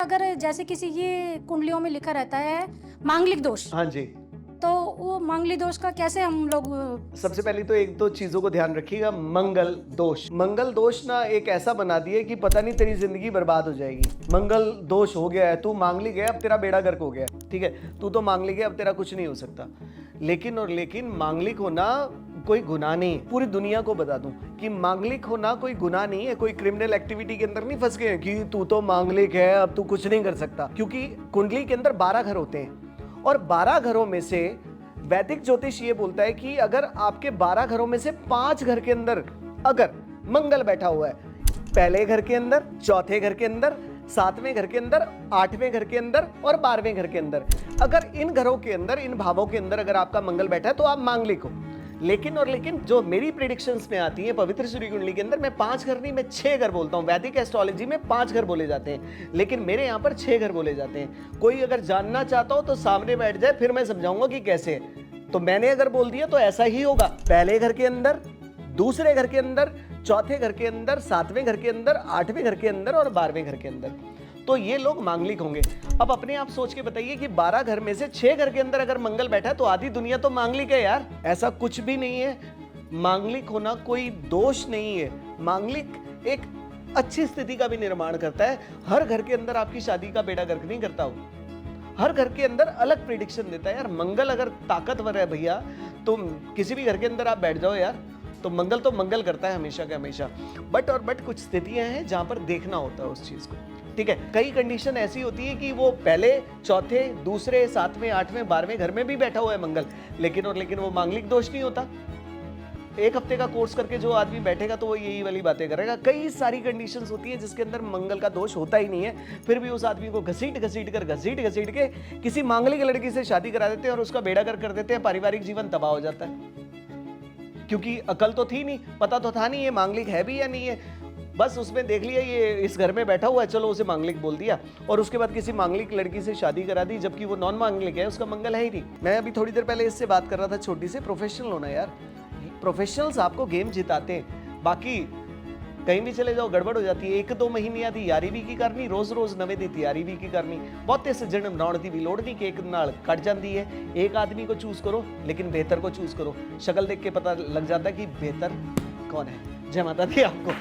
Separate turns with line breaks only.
अगर जैसे किसी की कुंडलियों में लिखा रहता है मांगलिक दोष,
हाँ जी,
तो वो मांगलिक दोष का कैसे हम लोग
सबसे पहले तो एक दो चीजों को ध्यान रखिएगा। मंगल दोष, मंगल दोष ना एक ऐसा बना दिए कि पता नहीं तेरी जिंदगी बर्बाद हो जाएगी। मंगल दोष हो गया है, तू मांगलिक है, अब तेरा बेड़ा गर्क हो गया है, ठीक है, तू तो मांगलिक है, अब तेरा कुछ नहीं हो सकता। लेकिन मांगलिक होना कोई गुनाह नहीं है। पूरी दुनिया को बता दूं कि मांगलिक होना कोई गुनाह नहीं है, कोई क्रिमिनल एक्टिविटी के अंदर नहीं फंस गए कि तू तो मांगलिक है, अब तू कुछ नहीं कर सकता। क्योंकि कुंडली के अंदर 12 घर होते हैं और 12 घरों में से वैदिक ज्योतिष ये बोलता है कि अगर आपके 12 घरों में से 5 घर के अंदर अगर मंगल बैठा हुआ है, पहले घर के अंदर, चौथे घर के अंदर, 7वें घर के अंदर, 8वें घर के अंदर और 12वें घर के अंदर, अगर इन घरों के अंदर, इन भावों के अंदर अगर आपका मंगल बैठा है तो आप मांगलिक हो। लेकिन जो मेरी प्रेडिक्शंस में आती है पवित्र सूर्य कुंडली के अंदर, मैं 5 घर नहीं, मैं 6 घर बोलता हूँ। वैदिक एस्ट्रोलॉजी में 5 घर बोले जाते हैं, लेकिन मेरे यहाँ पर 6 घर बोले जाते हैं। कोई अगर जानना चाहता हो तो सामने बैठ जाए, फिर मैं समझाऊंगा कि कैसे है। तो मैंने अगर बोल दिया तो ऐसा ही होगा। पहले घर के अंदर, दूसरे घर के अंदर, चौथे घर के अंदर, 7वें घर के अंदर, 8वें घर के अंदर और 12वें घर के अंदर, तो ये लोग मांगलिक होंगे। अब अपने आप सोच के बताइए कि 12 घर में से 6 घर के अंदर अगर मंगल बैठा है तो आधी दुनिया तो मांगलिक है यार। ऐसा कुछ भी नहीं है, मांगलिक होना कोई दोष नहीं है। मांगलिक एक अच्छी स्थिति का भी निर्माण करता है। हर घर के अंदर आपकी शादी का बेड़ा गर्क नहीं करता हो, हर घर के अंदर अलग प्रेडिक्शन देता है यार। मंगल अगर ताकतवर है भैया, तो किसी भी घर के अंदर आप बैठ जाओ यार, तो मंगल करता है हमेशा के हमेशा। बट कुछ स्थितियां हैं जहां पर देखना होता है उस चीज को, ठीक है। कई कंडीशन ऐसी होती है कि वो पहले, चौथे, दूसरे, 7वें, 8वें, 12वें घर में भी बैठा हुआ है मंगल, लेकिन वो मांगलिक दोष नहीं होता। एक हफ्ते का कोर्स करके जो आदमी बैठेगा तो वो यही वाली बातें करेगा। कई सारी कंडीशंस होती है जिसके अंदर मंगल का दोष होता ही नहीं है, फिर भी उस आदमी को घसीट के किसी मांगलिक लड़की से शादी करा देते हैं और उसका बेड़ा गर्क कर देते हैं, पारिवारिक जीवन तबाह हो जाता है। क्योंकि अकल तो थी नहीं, पता तो था नहीं ये मांगलिक है भी या नहीं है, बस उसमें देख लिया ये इस घर में बैठा हुआ है, चलो उसे मांगलिक बोल दिया, और उसके बाद किसी मांगलिक लड़की से शादी करा दी, जबकि वो नॉन मांगलिक है, उसका मंगल है ही नहीं। मैं अभी थोड़ी देर पहले इससे बात कर रहा था, छोटी से प्रोफेशनल होना यार। प्रोफेशनल्स आपको गेम जिताते हैं, बाकी कहीं भी चले जाओ गड़बड़ हो जाती है। 1-2 महीने आदि यारी भी की करनी, रोज नवे दी तैयारी भी की करनी, बहुते सज्जन बनाउण दी भी लोड़ नहीं कि एक नाल कट जाती है। एक आदमी को चूज करो, लेकिन बेहतर को चूज करो। शक्ल देख के पता लग जाता है कि बेहतर कौन है। जय माता दी आपको।